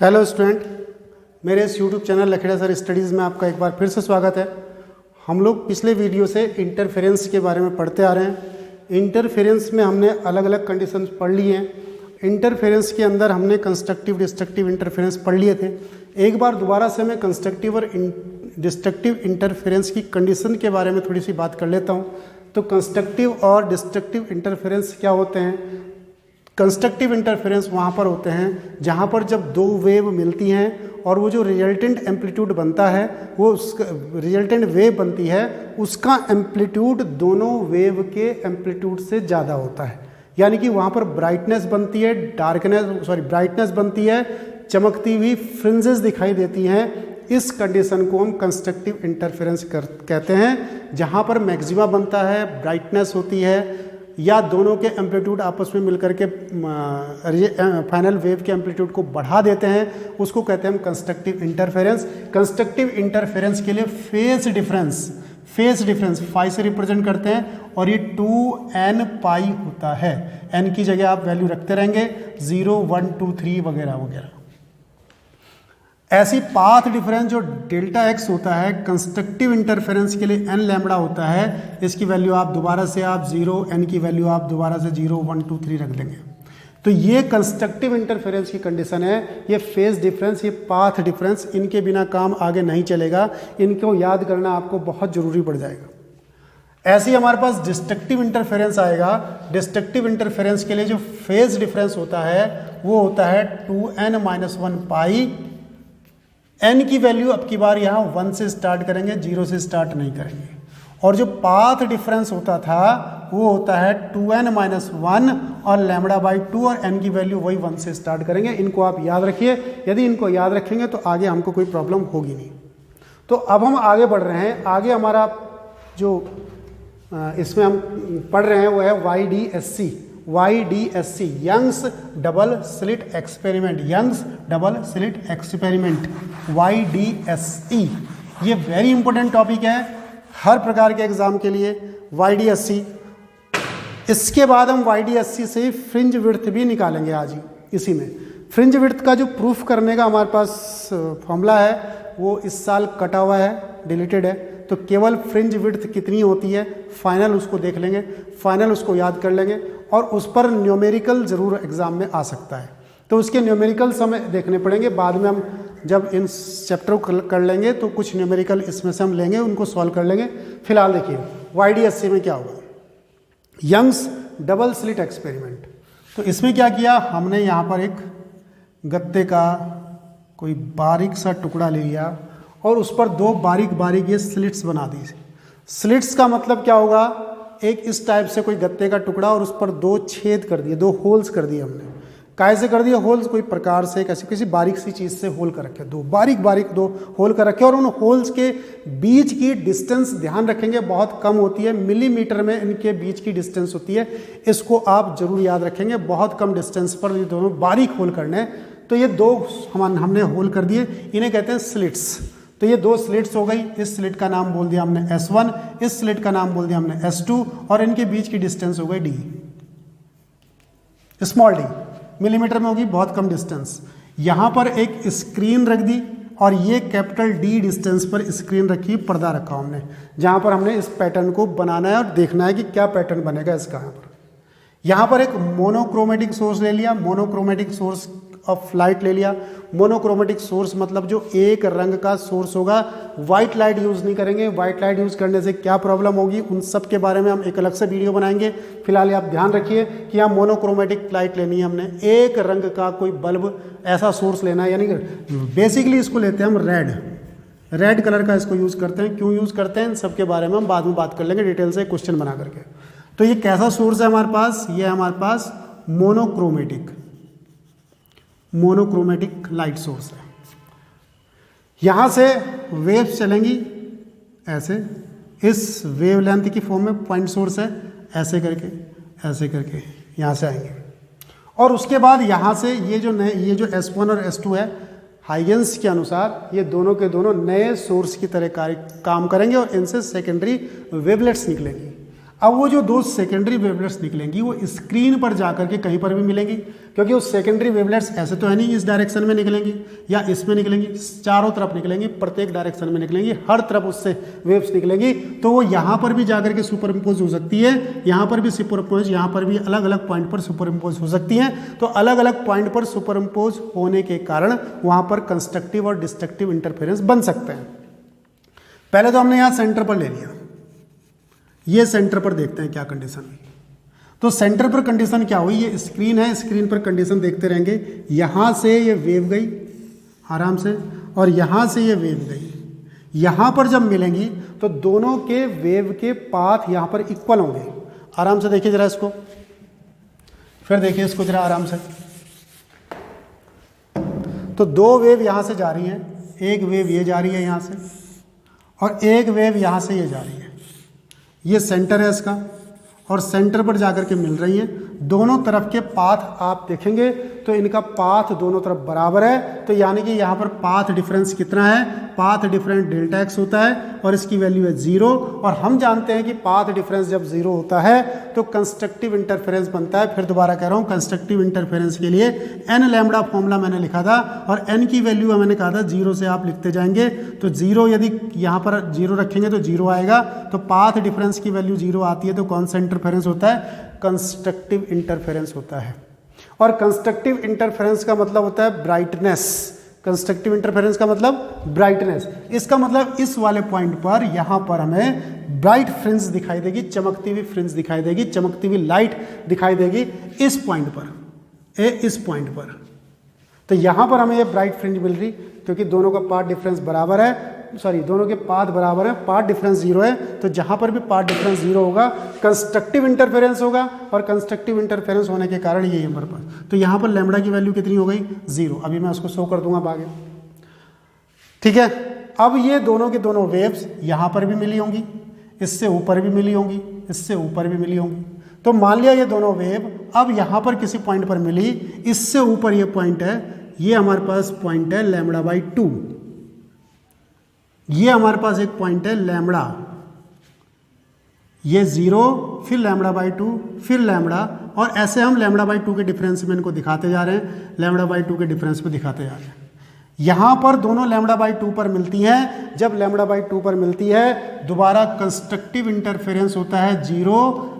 Hello student, मेरे इस YouTube channel Lakhera sir studies में आपका एक बार फिर से स्वागत है। हम लोग पिछले वीडियो से इंटरफेरेंस के बारे में पढ़ते आ रहे हैं। इंटरफेरेंस में हमने अलग अलग कंडीशंस पढ़ ली हैं। इंटरफेरेंस के अंदर हमने कंस्ट्रक्टिव डिस्ट्रक्टिव इंटरफेरेंस पढ़ लिए थे। एक बार दोबारा से मैं कंस्ट्रक्टिव और डिस्ट्रक्टिव इंटरफेरेंस की कंडीशन के बारे में थोड़ी सी बात कर लेता हूँ। तो कंस्ट्रक्टिव और डिस्ट्रक्टिव इंटरफेरेंस क्या होते हैं? कंस्ट्रक्टिव इंटरफेरेंस वहाँ पर होते हैं जहाँ पर जब दो वेव मिलती हैं और वो जो रिजल्टेंट एम्पलीट्यूड बनता है, वो उसका रिजल्टेंट वेव बनती है, उसका एम्पलीट्यूड दोनों वेव के एम्पलीट्यूड से ज़्यादा होता है। यानी कि वहाँ पर ब्राइटनेस बनती है, ब्राइटनेस बनती है, चमकती हुई फ्रिंजेस दिखाई देती हैं। इस कंडीशन को हम कंस्ट्रक्टिव इंटरफेरेंस कहते हैं, जहाँ पर मैक्सिमा बनता है, ब्राइटनेस होती है, या दोनों के एम्पलीट्यूड आपस में मिलकर के फाइनल वेव के एम्पलीट्यूड को बढ़ा देते हैं। उसको कहते हैं हम कंस्ट्रक्टिव इंटरफेरेंस। कंस्ट्रक्टिव इंटरफेरेंस के लिए फेज डिफरेंस फाई से रिप्रेजेंट करते हैं और ये 2n पाई होता है। n की जगह आप वैल्यू रखते रहेंगे, 0, 1, 2, 3 वगैरह वगैरह। ऐसी पाथ डिफरेंस जो डेल्टा x होता है कंस्ट्रक्टिव इंटरफेरेंस के लिए n लैम्बडा होता है। इसकी वैल्यू आप दोबारा से 0, n की वैल्यू आप दोबारा से 0, 1, 2, 3 रख देंगे। तो ये कंस्ट्रक्टिव इंटरफेरेंस की कंडीशन है। ये फेज डिफरेंस, ये पाथ डिफरेंस, इनके बिना काम आगे नहीं चलेगा। इनको याद करना आपको बहुत ज़रूरी पड़ जाएगा। ऐसे ही हमारे पास डिस्ट्रक्टिव इंटरफेरेंस आएगा। डिस्ट्रक्टिव इंटरफेरेंस के लिए जो फेज डिफरेंस होता है वो होता है 2n-1 पाई। n की वैल्यू अब की बार यहाँ 1 से स्टार्ट करेंगे, 0 से स्टार्ट नहीं करेंगे। और जो पाथ डिफरेंस होता था वो होता है 2n-1 और λ/2 और n की वैल्यू वही 1 से स्टार्ट करेंगे। इनको आप याद रखिए। यदि इनको याद रखेंगे तो आगे हमको कोई प्रॉब्लम होगी नहीं। तो अब हम आगे बढ़ रहे हैं। आगे हमारा जो इसमें हम पढ़ रहे हैं वो है YDSC, Young's double slit experiment. YDSC ये वेरी इंपॉर्टेंट टॉपिक है हर प्रकार के एग्जाम के लिए। YDSC, इसके बाद हम YDSC से फ्रिंज विड्थ भी निकालेंगे आज ही इसी में। फ्रिंज विड्थ का जो प्रूफ करने का हमारे पास फॉर्मूला है वो इस साल कटा हुआ है, डिलीटेड है। तो केवल फ्रिंज विड्थ कितनी होती है फाइनल उसको देख लेंगे, फाइनल उसको याद कर लेंगे और उस पर न्यूमेरिकल ज़रूर एग्ज़ाम में आ सकता है। तो उसके न्यूमेरिकल समय देखने पड़ेंगे। बाद में हम जब इन चैप्टर को कर लेंगे तो कुछ न्यूमेरिकल इसमें से हम लेंगे, उनको सॉल्व कर लेंगे। फिलहाल देखिए YDSC में क्या होगा, यंग्स डबल स्लिट एक्सपेरिमेंट। तो इसमें क्या किया हमने, यहाँ पर एक गत्ते का कोई बारीक सा टुकड़ा ले लिया और उस पर दो बारीक बारीक ये स्लिट्स बना दी। स्लिट्स का मतलब क्या होगा, एक इस टाइप से कोई गत्ते का टुकड़ा और उस पर दो छेद कर दिए, दो होल्स कर दिए हमने। कैसे कर दिए होल्स, कोई प्रकार से किसी बारीक सी चीज़ से होल कर रखे, दो बारीक दो होल कर रखे। और उन होल्स के बीच की डिस्टेंस ध्यान रखेंगे बहुत कम होती है, मिलीमीटर में इनके बीच की डिस्टेंस होती है। इसको आप जरूर याद रखेंगे, बहुत कम डिस्टेंस पर ये दोनों बारीक होल करने। तो ये दो हमने होल कर दिए, इन्हें कहते हैं स्लिट्स। तो ये दो स्लिट्स हो गई। इस स्लिट का नाम बोल दिया हमने S1, इस स्लिट का नाम बोल दिया हमने S2 और इनके बीच की डिस्टेंस हो गई D, स्मॉल d, मिलीमीटर में होगी, बहुत कम डिस्टेंस। यहाँ पर एक स्क्रीन रख दी और ये कैपिटल D डिस्टेंस पर स्क्रीन रखी, पर्दा रखा हमने, जहाँ पर हमने इस पैटर्न को बनाना है और देखना है कि क्या पैटर्न बनेगा इसका। यहाँ पर एक मोनोक्रोमेटिक सोर्स ले लिया, मोनोक्रोमेटिक सोर्स ऑफ लाइट ले लिया। मोनोक्रोमेटिक सोर्स मतलब जो एक रंग का सोर्स होगा। वाइट लाइट यूज़ नहीं करेंगे। वाइट लाइट यूज़ करने से क्या प्रॉब्लम होगी उन सब के बारे में हम एक अलग से वीडियो बनाएंगे। फिलहाल आप ध्यान रखिए कि यहाँ मोनोक्रोमेटिक लाइट लेनी है हमने, एक रंग का कोई बल्ब ऐसा सोर्स लेना है। यानी बेसिकली इसको लेते हैं हम रेड कलर का इसको यूज़ करते हैं। क्यों यूज़ करते हैं इन सब के बारे में हम बाद में बात कर लेंगे डिटेल से, क्वेश्चन बना करके। तो ये कैसा सोर्स है हमारे पास, ये है हमारे पास मोनोक्रोमेटिक लाइट सोर्स है। यहाँ से वेव्स चलेंगी ऐसे, इस वेवलेंथ की फॉर्म में पॉइंट सोर्स है, ऐसे करके यहाँ से आएंगे। और उसके बाद यहाँ से ये जो S1 और S2 है, हाइगेंस के अनुसार ये दोनों के दोनों नए सोर्स की तरह काम करेंगे और इनसे सेकेंडरी वेवलेट्स निकलेंगी। अब वो जो दो सेकेंडरी वेवलेट्स निकलेंगी वो स्क्रीन पर जाकर के कहीं पर भी मिलेंगी, क्योंकि वो सेकेंडरी वेवलेट्स ऐसे तो है नहीं इस डायरेक्शन में निकलेंगी या इसमें निकलेंगी, चारों तरफ निकलेंगी, प्रत्येक डायरेक्शन में निकलेंगी, हर तरफ उससे वेव्स निकलेंगी। तो वो यहाँ पर भी जाकर के सुपर इम्पोज हो सकती है, यहाँ पर भी सुपर इम्पोज, यहाँ पर भी अलग अलग पॉइंट पर सुपर इम्पोज हो सकती हैं। तो अलग अलग पॉइंट पर सुपर इम्पोज होने के कारण वहाँ पर कंस्ट्रक्टिव और डिस्ट्रक्टिव इंटरफेरेंस बन सकते हैं। पहले तो हमने यहाँ सेंटर पर ले लिया, ये सेंटर पर देखते हैं क्या कंडीशन हुई। तो सेंटर पर कंडीशन क्या हुई, ये स्क्रीन है, स्क्रीन पर कंडीशन देखते रहेंगे। यहां से ये वेव गई आराम से और यहां से ये वेव गई, यहां पर जब मिलेंगी तो दोनों के वेव के पाथ यहां पर इक्वल होंगे। आराम से देखिए जरा इसको, फिर देखिए इसको जरा आराम से। तो दो वेव यहां से जा रही हैं, एक वेव ये जा रही है यहां से और एक वेव यहां से ये जा रही है। ये सेंटर है इसका और सेंटर पर जाकर के मिल रही हैं। दोनों तरफ के पाथ आप देखेंगे तो इनका पाथ दोनों तरफ बराबर है। तो यानी कि यहाँ पर पाथ डिफरेंस कितना है, पाथ डिफरेंस डेल्टा एक्स होता है और इसकी वैल्यू है 0। और हम जानते हैं कि पाथ डिफरेंस जब 0 होता है तो कंस्ट्रक्टिव इंटरफेरेंस बनता है। फिर दोबारा कह रहा हूँ, कंस्ट्रक्टिव इंटरफेरेंस के लिए n लैम्बडा फॉर्मूला मैंने लिखा था और n की वैल्यू मैंने कहा था 0 से आप लिखते जाएंगे। तो 0 यदि यहाँ पर 0 रखेंगे तो 0 आएगा। तो पाथ डिफरेंस की वैल्यू 0 आती है तो कौन सा इंटरफेरेंस होता है, कंस्ट्रक्टिव इंटरफेरेंस होता है। और कंस्ट्रक्टिव इंटरफेरेंस का मतलब होता है ब्राइटनेस। कंस्ट्रक्टिव इंटरफेरेंस का मतलब ब्राइटनेस। इसका मतलब इस वाले पॉइंट पर यहां पर हमें ब्राइट फ्रिंज दिखाई देगी, चमकती हुई फ्रिंज दिखाई देगी, चमकती हुई लाइट दिखाई देगी इस पॉइंट पर, इस पॉइंट पर। तो यहां पर हमें ये ब्राइट फ्रिंज मिल रही क्योंकि दोनों का पाथ डिफरेंस बराबर है, सॉरी दोनों के पाथ बराबर है, पाथ डिफरेंस 0 है। तो जहां पर भी पाथ डिफरेंस 0 होगा कंस्ट्रक्टिव इंटरफेरेंस होगा और कंस्ट्रक्टिव इंटरफेरेंस होने के कारण ये हमारे पास। तो यहां पर लैम्बडा की वैल्यू कितनी हो गई, 0। अभी मैं उसको शो कर दूंगा आगे, ठीक है। अब ये दोनों के दोनों वेव्स यहां पर भी मिली होंगी, इससे ऊपर भी मिली होंगी, इससे ऊपर भी मिली होंगी। तो मान लिया ये दोनों वेव अब यहां पर किसी पॉइंट पर मिली, इससे ऊपर ये पॉइंट है, ये हमारे पास पॉइंट है λ/2, ये हमारे पास एक पॉइंट है लैम्बडा, ये 0 फिर λ/2 फिर लैम्बडा, और ऐसे हम λ/2 के डिफरेंस में इनको दिखाते जा रहे हैं, λ/2 के डिफरेंस में दिखाते जा रहे हैं। यहां पर दोनों λ/2 पर मिलती हैं। जब λ/2 पर मिलती है दोबारा कंस्ट्रक्टिव इंटरफेरेंस होता है 0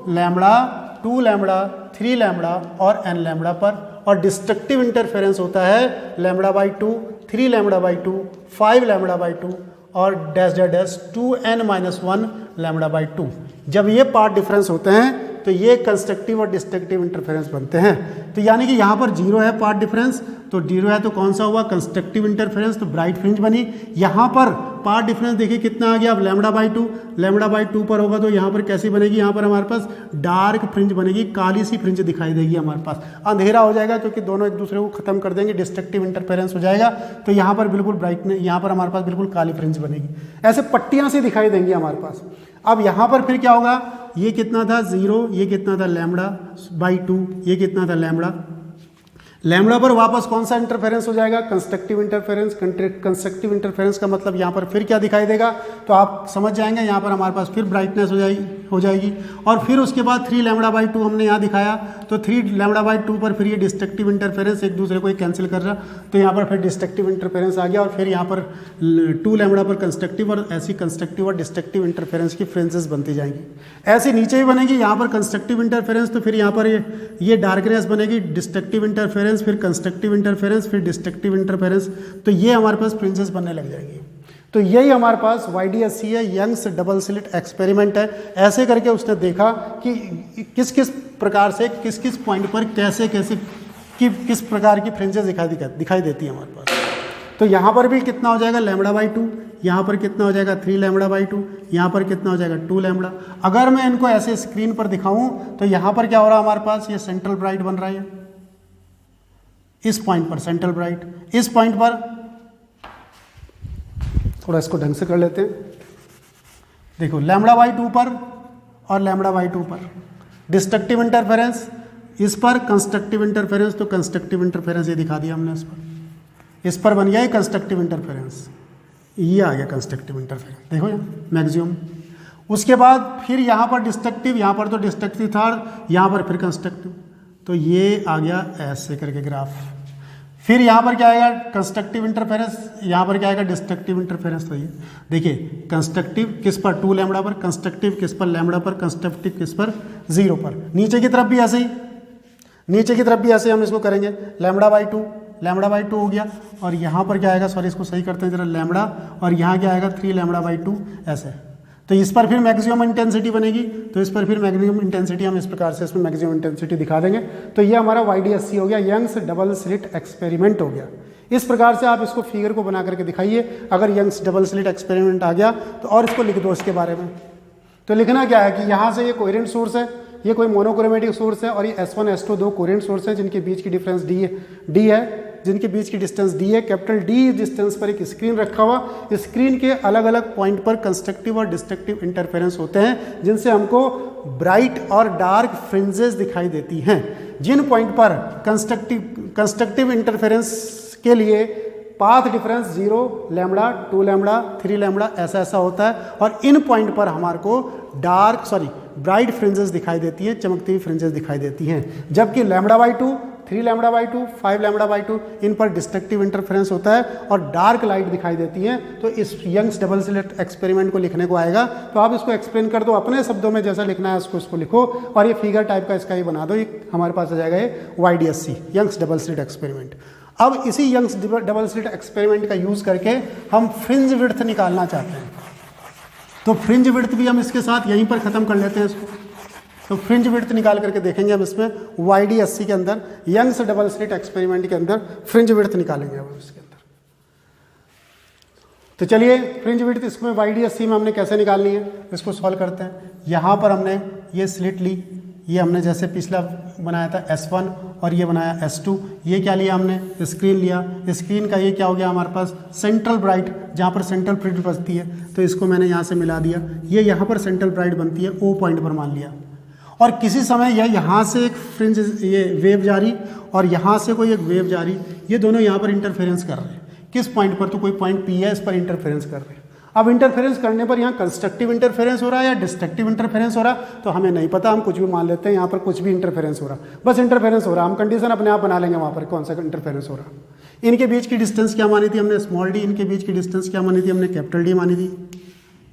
लैम्बडा, 2 लैम्बडा, 3 लैम्बडा और n लैम्बडा पर। और डिस्ट्रक्टिव इंटरफेरेंस होता है λ/2, 3 λ/2, 5 λ/2 और डैश डैश डैश 2n-1 λ/2। जब ये पार्ट डिफरेंस होते हैं तो ये कंस्ट्रक्टिव और डिस्ट्रक्टिव इंटरफेरेंस बनते हैं। तो यानी कि यहाँ पर 0 है पार्ट डिफरेंस, तो 0 है तो कौन सा हुआ, कंस्ट्रक्टिव इंटरफेरेंस, तो ब्राइट फ्रिंज बनी। यहाँ पर पार्ट डिफरेंस देखिए कितना आ गया, अब λ/2, λ/2 पर होगा तो यहाँ पर कैसी बनेगी, यहाँ पर हमारे पास डार्क फ्रिंज बनेगी, काली सी फ्रिंज दिखाई देगी हमारे पास, अंधेरा हो जाएगा क्योंकि दोनों एक दूसरे को खत्म कर देंगे, डिस्ट्रक्टिव इंटरफेरेंस हो जाएगा। तो यहाँ पर बिल्कुल ब्राइटनेस, यहाँ पर हमारे पास बिल्कुल काली फ्रिंज बनेगी, ऐसे पट्टियाँ सी दिखाई देंगी हमारे पास। अब यहाँ पर फिर क्या होगा, ये कितना था 0, ये कितना था λ/2, ये कितना था लैम्बडा। लैम्बडा पर वापस कौन सा इंटरफेरेंस हो जाएगा, कंस्ट्रक्टिव इंटरफेरेंस। कंस्ट्रक्टिव इंटरफेरेंस का मतलब यहाँ पर फिर क्या दिखाई देगा, तो आप समझ जाएंगे, यहाँ पर हमारे पास फिर ब्राइटनेस हो जाएगी। और फिर उसके बाद 3 λ/2 हमने यहाँ दिखाया, तो 3 λ/2 पर फिर ये डिस्ट्रक्टिव इंटरफेरेंस एक दूसरे को कैंसिल कर रहा, तो यहाँ पर फिर डिस्ट्रक्टिव इंटरफेरेंस आ गया। और फिर यहाँ पर 2 लैम्बडा पर कंस्ट्रक्टिव, और ऐसी कंस्ट्रक्टिव और डिस्ट्रक्टिव इंटरफेरेंस की फ्रेंसेस बनती जाएंगी। ऐसी नीचे ही बनेगी, यहाँ पर कंस्ट्रक्टिव इंटरफेरेंस, तो फिर यहाँ पर ये डार्कनेस बनेगी, डिस्ट्रक्टिव इंटरफेरेंस, फिर कंस्ट्रक्टिव इंटरफेरेंस, फिर डिस्ट्रक्टिव इंटरफेरेंस। तो ये हमारे पास फ्रिंजेस बनने लग जाएगी। तो यही हमारे पास YDSC है, यंग्स डबल स्लिट एक्सपेरिमेंट है। ऐसे करके उसने देखा कि किस किस प्रकार से किस किस पॉइंट पर कैसे कैसे किस प्रकार की फ्रिंजेस दिखाई देती है हमारे पास। तो यहाँ पर भी कितना हो जाएगा λ/2, यहाँ पर कितना हो जाएगा 3 λ/2, यहाँ पर कितना हो जाएगा 2 लैम्बडा। अगर मैं इनको ऐसे स्क्रीन पर दिखाऊं तो यहाँ पर क्या हो रहा है हमारे पास, ये सेंट्रल ब्राइट बन रहा है, इस पॉइंट पर सेंट्रल ब्राइट, इस पॉइंट पर थोड़ा इसको ढंग से कर लेते हैं। देखो λ/2 पर और λ/2 पर डिस्ट्रक्टिव इंटरफेरेंस, इस पर कंस्ट्रक्टिव इंटरफेरेंस, तो कंस्ट्रक्टिव इंटरफेरेंस ये दिखा दिया हमने, इस पर बन गया ये कंस्ट्रक्टिव इंटरफेरेंस, ये आ गया कंस्ट्रक्टिव इंटरफेरेंस। देखो यहाँ मैक्सिमम। उसके बाद फिर यहाँ पर डिस्ट्रक्टिव, यहाँ पर तो डिस्ट्रक्टिव था, यहाँ पर फिर कंस्ट्रक्टिव, तो ये आ गया ऐसे करके ग्राफ। फिर यहाँ पर क्या आएगा कंस्ट्रक्टिव इंटरफेरेंस, यहाँ पर क्या आएगा डिस्ट्रक्टिव इंटरफेरेंस। तो ये देखिए कंस्ट्रक्टिव किस पर 2 लैम्बडा पर, कंस्ट्रक्टिव किस पर लैम्बडा पर, कंस्ट्रक्टिव किस पर 0 पर। नीचे की तरफ भी ऐसे ही, नीचे की तरफ भी ऐसे हम इसको करेंगे, लैम्बडा बाई 2, लैम्बडा बाई 2 हो गया, और यहाँ पर क्या आएगा, सॉरी इसको सही करते हैं जरा, लैम्बडा, और यहाँ क्या आएगा 3 लैम्बडा बाई 2 ऐसे। तो इस पर फिर मैक्सिमम इंटेंसिटी बनेगी, तो इस पर फिर मैक्सिमम इंटेंसिटी हम इस प्रकार से इसमें मैक्सिमम इंटेंसिटी दिखा देंगे। तो ये हमारा YDSC हो गया, यंग्स डबल स्लिट एक्सपेरिमेंट हो गया। इस प्रकार से आप इसको फिगर को बना करके दिखाइए। अगर यंग्स डबल स्लिट एक्सपेरिमेंट आ गया तो और इसको लिख दो इसके बारे में। तो लिखना क्या है कि यहाँ से ये कोहेरेंट सोर्स है, ये कोई मोनोक्रोमेटिक सोर्स है, और ये S1 S2 दो कोहेरेंट सोर्स हैं जिनके बीच की डिफरेंस D है, जिनके बीच की डिस्टेंस D है। कैपिटल D डिस्टेंस पर एक स्क्रीन रखा हुआ, स्क्रीन के अलग अलग पॉइंट पर कंस्ट्रक्टिव और डिस्ट्रक्टिव इंटरफेरेंस होते हैं, जिनसे हमको ब्राइट और डार्क फ्रिंजेस दिखाई देती हैं। जिन पॉइंट पर कंस्ट्रक्टिव इंटरफेरेंस के लिए path difference 0 lambda 2 lambda 3 lambda ऐसा होता है, और इन पॉइंट पर हमारे को ब्राइट फ्रिंजेस दिखाई देती हैं, चमकती हुई फ्रिंजेस दिखाई देती हैं। जबकि lambda by 2, 3 lambda by 2, 5 lambda by 2 इन पर डिस्ट्रक्टिव इंटरफेरेंस होता है और डार्क लाइट दिखाई देती है। तो इस यंग्स डबल स्लिट एक्सपेरिमेंट को लिखने को आएगा, तो आप इसको एक्सप्लेन कर दो अपने शब्दों में, जैसा लिखना है उसको लिखो, और ये फिगर टाइप का इसका ही बना दो। ये हमारे पास आ जाएगा ये YDSC Young's double slit experiment. अब इसी यंग्स डबल स्लिट एक्सपेरिमेंट का यूज करके हम फ्रिंज विड्थ निकालना चाहते हैं, तो फ्रिंज विड्थ भी हम इसके साथ यहीं पर खत्म कर लेते हैं इसको। तो फ्रिंज विड्थ निकाल करके देखेंगे हम इसमें YDSC के अंदर, यंग्स डबल स्लिट एक्सपेरिमेंट के अंदर फ्रिंज विड्थ निकालेंगे हम इसके अंदर। तो चलिए फ्रिंज विड्थ इसमें YDSC में हमने कैसे निकालनी है इसको सॉल्व करते हैं। यहाँ पर हमने ये स्लिट ली, ये हमने जैसे पिछला बनाया था S1 और ये बनाया S2। ये क्या लिया हमने, स्क्रीन लिया। स्क्रीन का ये क्या हो गया हमारे पास सेंट्रल ब्राइट, जहाँ पर सेंट्रल फ्रिंज बनती है, तो इसको मैंने यहाँ से मिला दिया। ये यहाँ पर सेंट्रल ब्राइट बनती है, O पॉइंट पर मान लिया। और किसी समय यह यहाँ से एक फ्रिंज ये वेव जारी और यहाँ से कोई एक वेव जारी, ये दोनों यहाँ पर इंटरफेरेंस कर रहे हैं। किस पॉइंट पर, तो कोई पॉइंट P है, इस पर इंटरफेरेंस कर रहे हैं। अब इंटरफेरेंस करने पर यहाँ कंस्ट्रक्टिव इंटरफेरेंस हो रहा है या डिस्ट्रक्टिव इंटरफेरेंस हो रहा, तो हमें नहीं पता, हम कुछ भी मान लेते हैं। यहाँ पर कुछ भी इंटरफेरेंस हो रहा, बस इंटरफेरेंस हो रहा, हम कंडीशन अपने आप बना लेंगे वहाँ पर कौन सा इंटरफेरेंस हो रहा। इनके बीच की डिस्टेंस क्या मानी थी हमने, स्मॉल d। इनके बीच की डिस्टेंस क्या मानी थी हमने, कैपिटल D मानी थी।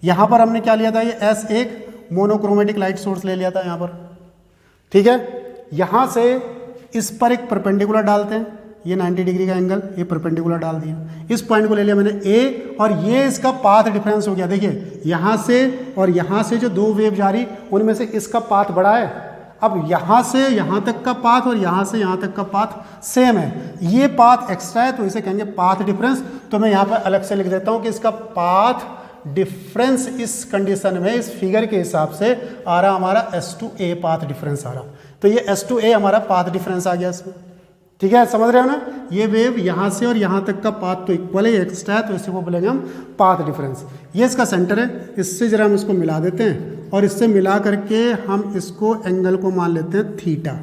यहाँ पर हमने क्या लिया था, ये S1 मोनोक्रोमेटिक लाइट सोर्स ले लिया था यहाँ पर, ठीक है। यहाँ से इस पर एक परपेंडिकुलर डालते हैं, ये 90 डिग्री का एंगल, ये परपेंडिकुलर डाल दिया। इस पॉइंट को ले लिया मैंने A, और ये इसका पाथ डिफरेंस हो गया। देखिए यहाँ से और यहाँ से जो दो वेव जा रही, उनमें से इसका पाथ बड़ा है। अब यहाँ से यहाँ तक का पाथ और यहाँ से यहाँ तक का पाथ सेम है, ये पाथ एक्स्ट्रा है, तो इसे कहेंगे पाथ डिफरेंस। तो मैं यहाँ पर अलग से लिख देता हूँ कि इसका पाथ डिफरेंस इस कंडीशन में, इस फिगर के हिसाब से आ रहा हमारा S2A पाथ डिफरेंस आ रहा। तो ये S2A हमारा पाथ डिफरेंस आ गया इसमें, ठीक है, समझ रहे हो ना। ये वेव यहाँ से और यहाँ तक का पाथ तो इक्वल है, एक्स्ट्रा है, तो इसी को बोलेंगे हम पाथ डिफरेंस। ये इसका सेंटर है, इससे जरा हम इसको मिला देते हैं, और इससे मिला करके हम इसको एंगल को मान लेते हैं थीटा,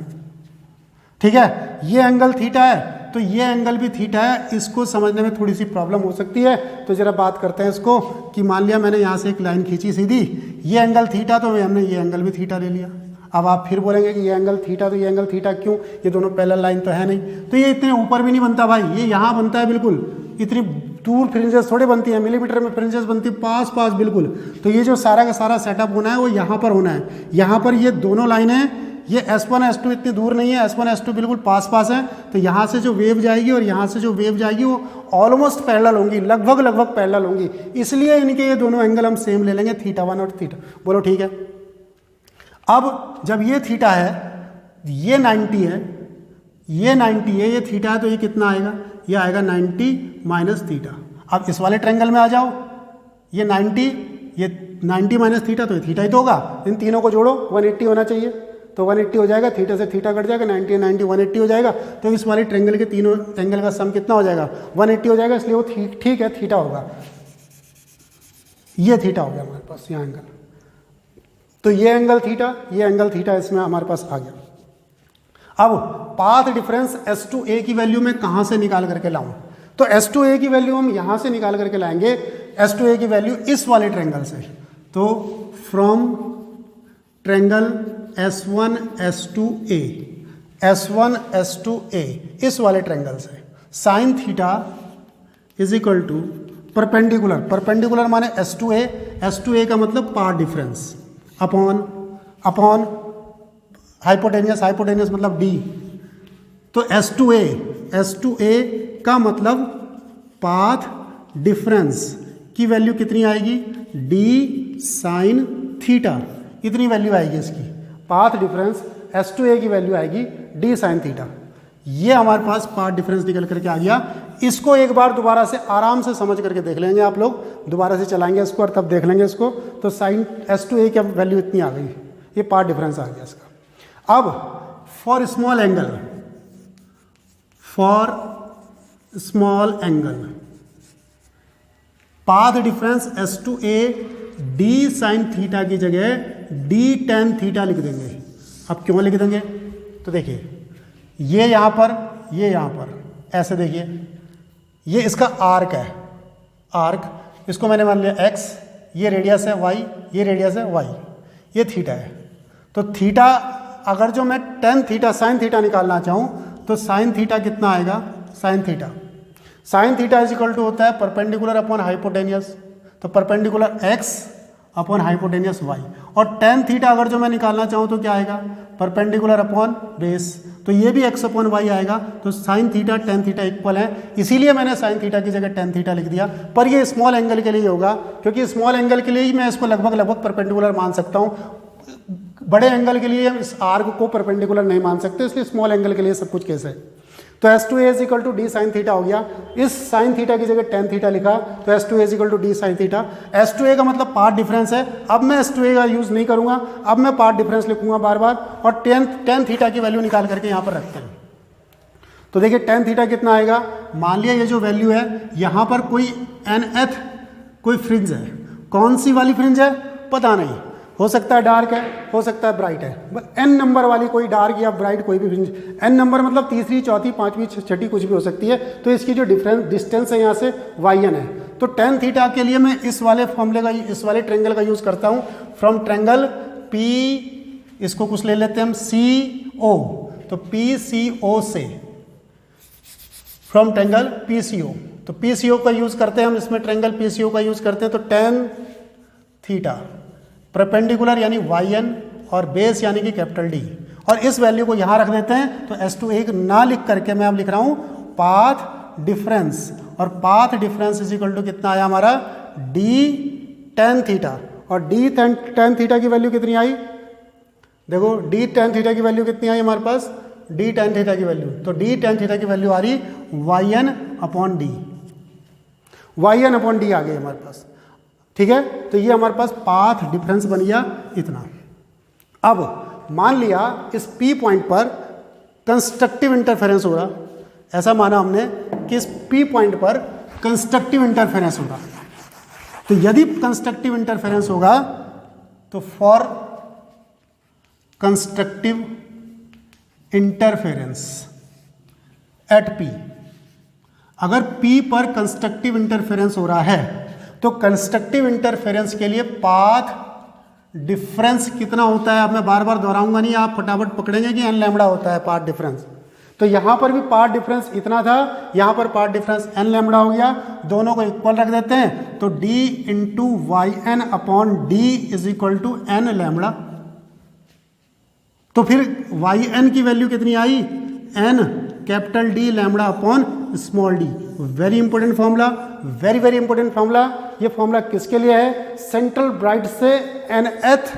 ठीक है। ये एंगल थीटा है, तो ये एंगल भी थीटा है। इसको समझने में थोड़ी सी प्रॉब्लम हो सकती है, तो जरा बात करते हैं इसको कि मान लिया मैंने यहाँ से एक लाइन खींची सीधी, ये एंगल थीटा, तो हमने ये एंगल भी थीटा ले लिया। अब आप फिर बोलेंगे कि ये एंगल थीटा, तो ये एंगल थीटा क्यों, ये दोनों पैरेलल लाइन तो है नहीं। तो ये इतने ऊपर भी नहीं बनता भाई, ये यहाँ बनता है बिल्कुल, इतनी दूर फ्रिंजेस थोड़े बनती है, मिलीमीटर में फ्रिंजेस बनती है, पास पास बिल्कुल। तो ये जो सारा का सारा सेटअप होना है वो यहाँ पर होना है। यहाँ पर ये दोनों लाइनें, ये S1 S2 इतनी दूर नहीं है, S1 S2 बिल्कुल पास पास है। तो यहाँ से जो वेव जाएगी और यहाँ से जो वेव जाएगी वो ऑलमोस्ट पैरेलल होंगी, लगभग पैरेलल होंगी, इसलिए इनके ये दोनों एंगल हम सेम ले लेंगे, θ1 और θ। बोलो ठीक है। अब जब ये थीटा है, ये 90 है, ये 90 है, ये थीटा है, तो ये कितना आएगा, ये आएगा 90 माइनस थीटा। अब इस वाले ट्रायंगल में आ जाओ, ये 90, ये 90 माइनस थीटा, तो ये थीटा ही तो होगा। इन तीनों को जोड़ो, 180 होना चाहिए, तो 180 हो जाएगा, थीटा से थीटा कट जाएगा, 90 90 180 हो जाएगा। तो इस वाले ट्रायंगल के तीनों एंगल का सम कितना हो जाएगा, 180 हो जाएगा, इसलिए वो ठीक है, थीटा होगा। ये थीटा हो गया हमारे पास यहाँ एंगल, तो ये एंगल थीटा, ये एंगल थीटा इसमें हमारे पास आ गया। अब पाथ डिफरेंस S2A की वैल्यू में कहाँ से निकाल करके लाऊं, तो S2A की वैल्यू हम यहाँ से निकाल करके लाएंगे, S2A की वैल्यू इस वाले ट्रायंगल से। तो from triangle S1 S2A, S1 S2A इस वाले ट्रायंगल से sine theta is equal to perpendicular, perpendicular माने S2A, S2A का मतलब part difference upon hypotenuse, hypotenuse मतलब D, तो S2A का मतलब पाथ डिफरेंस की वैल्यू कितनी आएगी, D साइन थीटा, इतनी वैल्यू आएगी इसकी, पाथ डिफरेंस S2A की वैल्यू आएगी D साइन थीटा। ये हमारे पास पाथ डिफरेंस निकल करके आ गया। इसको एक बार दोबारा से आराम से समझ करके देख लेंगे आप लोग, दोबारा से चलाएंगे इसको और तब देख लेंगे इसको। तो साइन S2A की वैल्यू इतनी आ गई, ये पाथ डिफरेंस आ गया इसका। अब for small angle path difference S2A D sine theta की जगह D टेन थीटा लिख देंगे। अब क्यों लिख देंगे, तो देखिए ये यहाँ पर ऐसे देखिए, ये इसका आर्क है, आर्क इसको मैंने मान लिया x, ये रेडियस है y, ये रेडियस है y, ये थीटा है। तो थीटा अगर जो मैं टेन थीटा साइन थीटा निकालना चाहूँ तो साइन थीटा कितना आएगा, sine theta is equal to होता है परपेंडिकुलर अपॉन हाइपोटेनियस, तो perpendicular x upon hypotenuse y, और टेन थीटा अगर जो मैं निकालना चाहूँ तो क्या आएगा, परपेंडिकुलर अपॉन बेस, तो ये भी x अपॉन y आएगा। तो sine theta tan theta equal है, इसीलिए मैंने साइन थीटा की जगह टेन थीटा लिख दिया। पर ये स्मॉल एंगल के लिए होगा, क्योंकि स्मॉल एंगल के लिए ही मैं इसको लगभग परपेंडिकुलर मान सकता हूँ, बड़े एंगल के लिए इस आर्क को परपेंडिकुलर नहीं मान सकते, इसलिए स्मॉल एंगल के लिए सब कुछ कैसे है। तो S2A is equal to D sine theta हो गया, इस साइन थीटा की जगह टेन थीटा लिखा, तो S2A is equal to D sine theta. S2A का मतलब पार्ट डिफरेंस है, अब मैं S2A का यूज़ नहीं करूंगा, अब मैं पार्ट डिफरेंस लिखूंगा बार बार, और टेन थीटा की वैल्यू निकाल करके यहाँ पर रखते हैं। तो देखिए टेन थीटा कितना आएगा, मान लिया ये जो वैल्यू है यहाँ पर कोई nth कोई फ्रिंज है, कौन सी वाली फ्रिंज है पता नहीं, हो सकता है डार्क है, हो सकता है ब्राइट है, n नंबर वाली कोई डार्क या ब्राइट कोई भी फ्रिंज, n नंबर मतलब तीसरी चौथी पांचवी छठी कुछ भी हो सकती है। तो इसकी जो डिस्टेंस है यहाँ से yn है, तो टेन थीटा के लिए मैं इस वाले फॉर्मूले का, इस वाले ट्रायंगल का यूज करता हूँ, फ्रॉम ट्रायंगल P, इसको कुछ ले लेते हैं हम CO, तो PCO से, फ्रॉम ट्रायंगल PCO, तो PCO का यूज करते हैं हम, इसमें ट्रायंगल PCO का यूज करते हैं, तो टेन थीटा परपेंडिकुलर यानी yn और बेस यानी कि कैपिटल D, और इस वैल्यू को यहाँ रख देते हैं। तो S2A ना लिख करके मैं अब लिख रहा हूँ पाथ डिफरेंस, और path difference is equal to कितना आया हमारा D टेन थीटा, और D टेन थीटा की वैल्यू कितनी आई, देखो D टेन थीटा की वैल्यू कितनी आई हमारे पास, D टेन थीटा की वैल्यू, तो D टेन थीटा की वैल्यू आ रही yn upon D, yn upon D आ गई हमारे पास, ठीक है। तो ये हमारे पास पाथ डिफरेंस बन गया इतना। अब मान लिया इस P पॉइंट पर कंस्ट्रक्टिव इंटरफेरेंस हो रहा, ऐसा माना हमने कि इस P पॉइंट पर कंस्ट्रक्टिव इंटरफेरेंस होगा, तो यदि कंस्ट्रक्टिव इंटरफेरेंस होगा तो for constructive interference at P, अगर P पर कंस्ट्रक्टिव इंटरफेरेंस हो रहा है तो कंस्ट्रक्टिव इंटरफेरेंस के लिए पाथ डिफरेंस कितना होता है, अब मैं बार बार दोहराऊंगा नहीं, आप फटाफट पकड़ेंगे कि n लैम्बडा होता है पाथ डिफरेंस। तो यहाँ पर भी पाथ डिफरेंस इतना था, यहाँ पर पाथ डिफरेंस n लैम्बडा हो गया, दोनों को इक्वल रख देते हैं, तो d into yn upon d is equal to n lambda. तो फिर yn की वैल्यू कितनी आई, n capital D lambda upon small d। Very important formula, very important formula. ये फॉर्मूला किसके लिए है, सेंट्रल ब्राइट से nth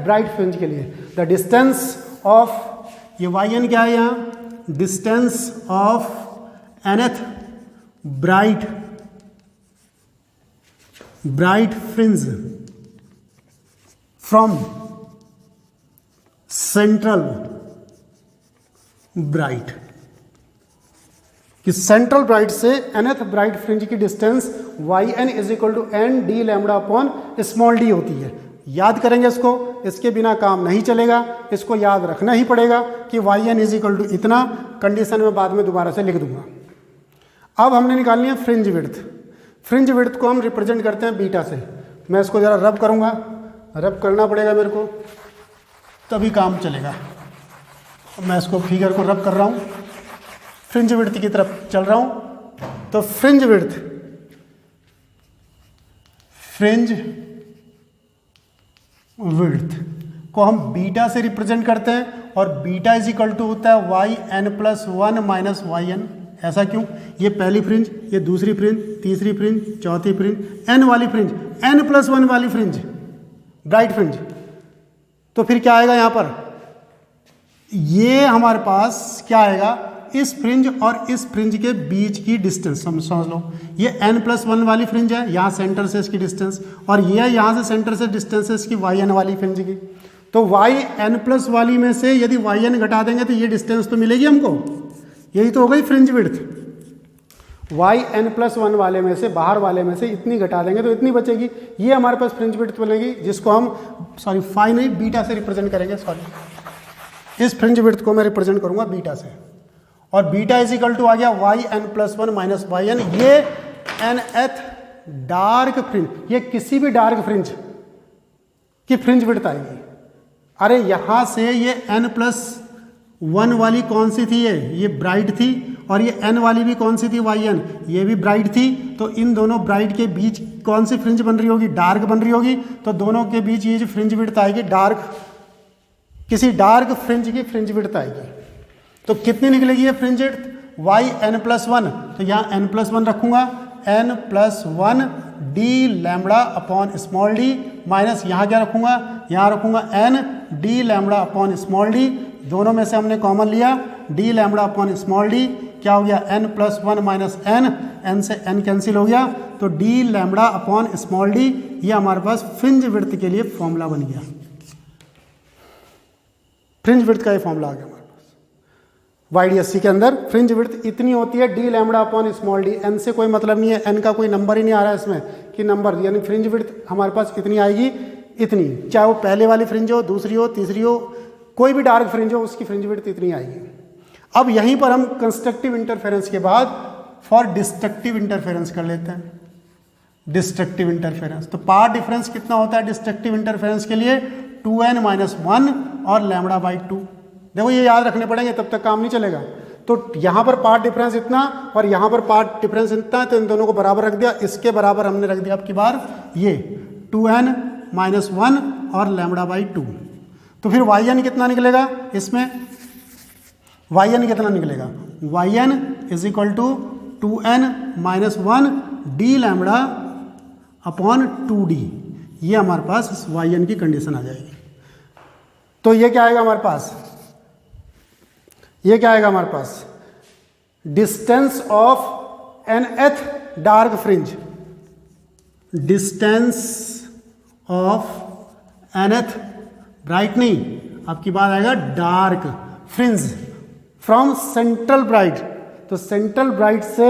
ब्राइट फ्रिंज के लिए। द डिस्टेंस ऑफ, ये yn क्या है यहाँ, distance of nth bright fringe from central bright, कि सेंट्रल ब्राइट से nth ब्राइट फ्रिंज की distance yn is equal to n d lambda upon small d होती है। याद करेंगे इसको, इसके बिना काम नहीं चलेगा, इसको याद रखना ही पड़ेगा कि yn इज इक्वल टू इतना, कंडीशन में बाद में दोबारा से लिख दूंगा। अब हमने निकालनी है फ्रिंज विड्थ। फ्रिंज विड्थ को हम रिप्रेजेंट करते हैं बीटा से। मैं इसको ज़रा रब करूँगा, रब करना पड़ेगा मेरे को, तभी काम चलेगा। मैं इसको फिगर को रब कर रहा हूँ, फ्रिंज विड्थ की तरफ चल रहा हूँ। तो फ्रिंज विड्थ को हम बीटा से रिप्रेजेंट करते हैं और बीटा इज इक्वल टू होता है y N plus one minus Y n. ऐसा क्यों? ये पहली फ्रिंज, ये दूसरी फ्रिंज, तीसरी फ्रिंज, चौथी फ्रिंज, एन वाली फ्रिंज, एन प्लस वन वाली फ्रिंज, ब्राइट फ्रिंज। तो फिर क्या आएगा यहाँ पर? ये हमारे पास क्या आएगा? इस फ्रिंज और इस फ्रिंज के बीच की डिस्टेंस समझ लो। ये n प्लस वन वाली फ्रिंज है, यहाँ सेंटर से इसकी डिस्टेंस, और ये यहाँ से सेंटर से डिस्टेंस है इसकी वाई एन वाली फ्रिंज की। तो वाई एन प्लस वाली में से यदि वाई एन घटा देंगे तो ये डिस्टेंस तो मिलेगी हमको। यही तो हो गई fringe width. Y N plus one वाले में से, बाहर वाले में से इतनी घटा देंगे तो इतनी बचेगी। ये हमारे पास फ्रिंज विड्थ बनेगी, जिसको हम फाई नहीं बीटा से रिप्रेजेंट करेंगे। इस फ्रिंज विड्थ को मैं रिप्रेजेंट करूंगा बीटा से, और बीटा इज इक्वल टू आ गया y N plus one minus Y n. ये एन एथ डार्क फ्रिंज, ये किसी भी डार्क फ्रिंज की फ्रिंज विड्थ आएगी। अरे यहां से ये n प्लस वन वाली कौन सी थी? ये ब्राइट थी, और ये n वाली भी कौन सी थी? वाई एन, ये भी ब्राइट थी। तो इन दोनों ब्राइट के बीच कौन सी फ्रिंज बन रही होगी? डार्क बन रही होगी। तो दोनों के बीच ये जो फ्रिंज विड्थ आएगी डार्क, किसी डार्क फ्रिंज की फ्रिंज विड्थ आएगी। तो कितनी निकलेगी ये fringe width? Y N plus one, तो यहाँ एन प्लस वन रखूंगा, N plus one D lambda upon small D, minus यहाँ क्या रखूंगा? यहाँ रखूंगा N D lambda upon small D. दोनों में से हमने कॉमन लिया, D lambda upon small D क्या हो गया? N plus one minus N, N से एन कैंसिल हो गया, तो D lambda upon small D. ये हमारे पास फ्रिंज विड्थ के लिए फॉर्मूला बन गया। फ्रिंज विड्थ का ये फॉर्मूला आ गया हमारे पास। YDSC के अंदर फ्रिंज विड्थ इतनी होती है, D lambda upon small D. N से कोई मतलब नहीं है, एन का कोई नंबर ही नहीं आ रहा है इसमें कि नंबर, यानी फ्रिंज विड्थ हमारे पास इतनी आएगी, इतनी, चाहे वो पहले वाली फ्रिंज हो, दूसरी हो, तीसरी हो, कोई भी डार्क फ्रिंज हो, उसकी फ्रिंज विड्थ इतनी आएगी। अब यहीं पर हम कंस्ट्रक्टिव इंटरफेरेंस के बाद फॉर डिस्ट्रक्टिव इंटरफेरेंस कर लेते हैं। डिस्ट्रक्टिव इंटरफेरेंस, तो पार्ट डिफरेंस कितना होता है डिस्ट्रक्टिव इंटरफेरेंस के लिए? 2n माइनस वन और लैम्बडा बाई 2। देखो ये याद रखने पड़ेंगे, तब तक काम नहीं चलेगा। तो यहाँ पर पार्ट डिफरेंस इतना और यहाँ पर पार्ट डिफरेंस इतना है, तो इन दोनों को बराबर रख दिया। इसके बराबर हमने रख दिया अब की बार ये 2n माइनस वन और लैम्बडा बाई 2। तो फिर yn कितना निकलेगा इसमें? yn कितना निकलेगा? yn is equal to 2n minus one D lambda upon 2d। ये हमारे पास इस yn की कंडीशन आ जाएगी। तो ये क्या आएगा हमारे पास? ये क्या आएगा हमारे पास? Distance of nth dark fringe, distance of nth bright नहीं, आपकी बात आएगा dark fringe from central bright. तो सेंट्रल ब्राइट से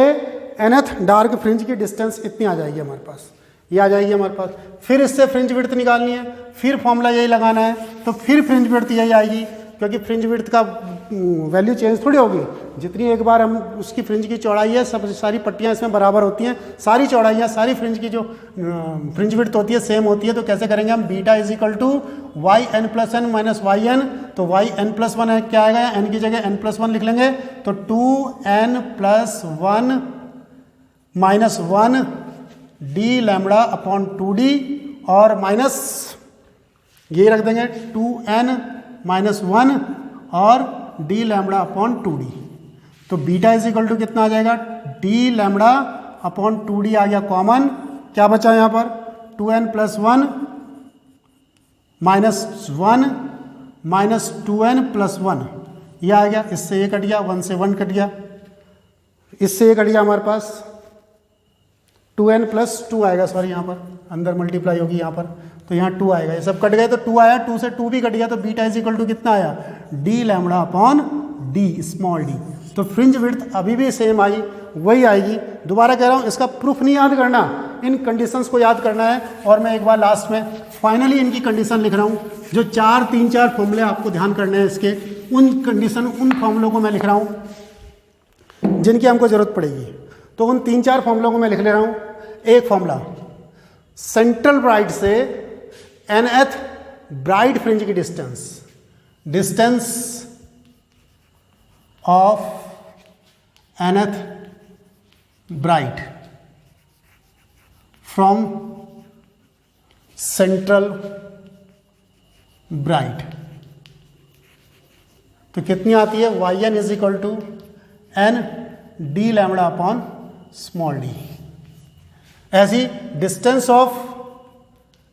एनथ डार्क फ्रिंज की डिस्टेंस इतनी आ जाएगी हमारे पास, ये आ जाएगी हमारे पास। फिर इससे फ्रिंज विड्थ निकालनी है, फिर फॉर्मूला यही लगाना है, तो फिर फ्रिंज विड्थ यही आएगी, क्योंकि फ्रिंज विड्थ का वैल्यू चेंज थोड़ी होगी। जितनी एक बार हम उसकी फ्रिंज की चौड़ाई है, सब सारी पट्टियां इसमें बराबर होती हैं, सारी चौड़ाइयाँ सारी फ्रिंज की जो फ्रिंज विड्थ होती है सेम होती है। तो कैसे करेंगे हम? Beta is equal to Y N plus N minus Y N. तो वाई एन प्लस वन क्या आएगा? एन की जगह एन प्लस वन लिख लेंगे, तो 2n plus one minus one D lambda upon 2d और माइनस ये रख देंगे 2n माइनस वन और डी लैम्बडा अपॉन 2d। तो बीटा इज इक्वल टू कितना आ जाएगा? डी लैम्बडा अपॉन 2d आ गया कॉमन। क्या बचा यहाँ पर? 2n plus one minus one minus 2n plus one, यह आ गया। इससे ये कट गया, 1 से 1 कट गया, इससे ये कट गया हमारे पास 2n प्लस 2 आएगा, सॉरी यहाँ पर अंदर मल्टीप्लाई होगी यहाँ पर, तो यहाँ 2 आएगा। ये सब कट गए तो 2 आया, 2 से 2 भी कट गया, तो बीटा इज इक्वल टू कितना आया? D lambda upon D small D. तो फ्रिंज विड्थ अभी भी सेम आई, वही आएगी। दोबारा कह रहा हूँ, इसका प्रूफ नहीं याद करना, इन कंडीशंस को याद करना है। और मैं एक बार लास्ट में फाइनली इनकी कंडीशन लिख रहा हूँ, जो 3-4 फॉर्मूले आपको ध्यान करने हैं इसके, उन कंडीशन उन फॉर्मूलों को मैं लिख रहा हूँ जिनकी हमको ज़रूरत पड़ेगी। तो उन 3-4 फॉर्मूलों को मैं लिख ले रहा हूँ। एक फॉर्मूला, सेंट्रल ब्राइट से nth ब्राइट फ्रिंज की distance of nth bright from central bright, तो कितनी आती है, yn is equal to n d lambda upon small d। ऐसी distance of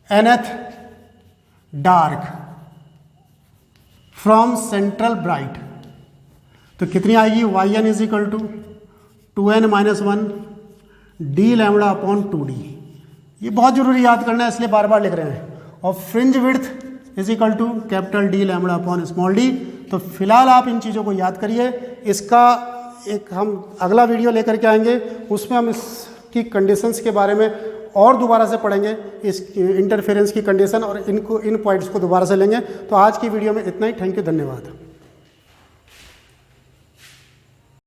nth dark from central bright, तो कितनी आएगी, yn is equal to 2n minus 1 d lambda upon 2d। ये बहुत जरूरी याद करना है, इसलिए बार बार लिख रहे हैं। और fringe width is equal to capital D lambda upon small d। तो फिलहाल आप इन चीज़ों को याद करिए, इसका एक हम अगला वीडियो लेकर के आएंगे, उसमें हम इसकी कंडीशंस के बारे में और दोबारा से पढ़ेंगे, इस इंटरफेरेंस की कंडीशन और इन पॉइंट्स को दोबारा से लेंगे। तो आज की वीडियो में इतना ही। थैंक यू, धन्यवाद।